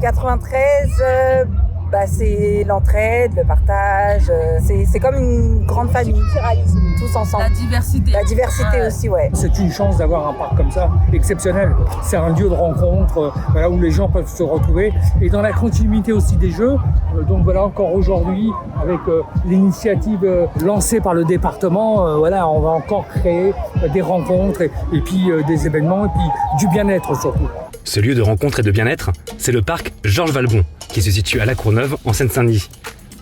93, c'est l'entraide, le partage, c'est comme une grande famille, tous ensemble. La diversité aussi, ouais. C'est une chance d'avoir un parc comme ça, exceptionnel. C'est un lieu de rencontre où les gens peuvent se retrouver. Et dans la continuité aussi des jeux, donc voilà, encore aujourd'hui, avec l'initiative lancée par le département, on va encore créer des rencontres et puis des événements et puis du bien-être surtout. Ce lieu de rencontre et de bien-être, c'est le parc Georges Valbon, qui se situe à La Courneuve, en Seine-Saint-Denis.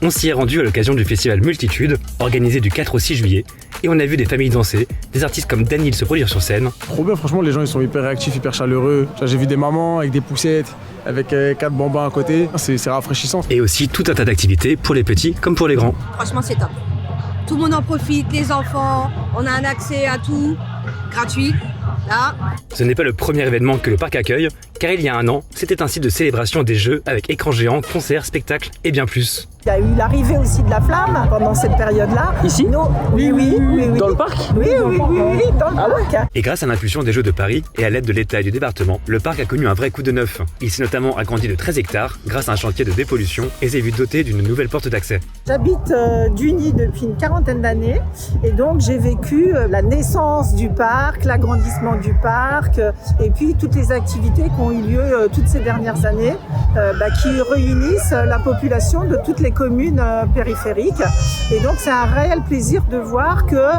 On s'y est rendu à l'occasion du festival Multitude, organisé du 4 au 6 juillet, et on a vu des familles danser, des artistes comme Daniel se produire sur scène. Trop bien, franchement, les gens ils sont hyper réactifs, hyper chaleureux. J'ai vu des mamans avec des poussettes, avec 4 bambins à côté, c'est rafraîchissant. Et aussi tout un tas d'activités pour les petits comme pour les grands. Franchement, c'est top. Tout le monde en profite, les enfants, on a un accès à tout, gratuit. Là. Ce n'est pas le premier événement que le parc accueille, car il y a un an, c'était un site de célébration des jeux avec écran géant, concerts, spectacles et bien plus. Il y a eu l'arrivée aussi de la flamme pendant cette période-là. Ici ? Oui. Dans le parc ? Oui, dans le parc. Et grâce à l'impulsion des Jeux de Paris et à l'aide de l'État et du département, le parc a connu un vrai coup de neuf. Il s'est notamment agrandi de 13 hectares grâce à un chantier de dépollution et s'est vu doté d'une nouvelle porte d'accès. J'habite Duny depuis une quarantaine d'années et donc j'ai vécu la naissance du parc, l'agrandissement du parc et puis toutes les activités qui ont eu lieu toutes ces dernières années qui réunissent la population de toutes les communes périphériques. Et donc c'est un réel plaisir de voir que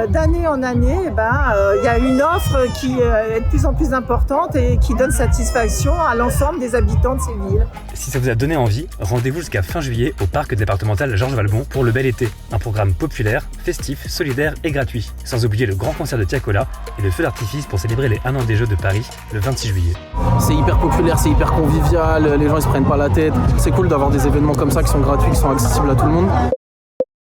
d'année en année, il y a une offre qui est de plus en plus importante et qui donne satisfaction à l'ensemble des habitants de ces villes. Si ça vous a donné envie, rendez-vous jusqu'à fin juillet au parc départemental Georges Valbon pour le bel été. Un programme populaire, festif, solidaire et gratuit. Sans oublier le grand concert de Tiakola et le feu d'artifice pour célébrer les 1 an des Jeux de Paris le 26 juillet. C'est hyper populaire, c'est hyper convivial, les gens ils se prennent pas la tête. C'est cool d'avoir des événements comme ça qui sont gratuits, qui sont accessibles à tout le monde.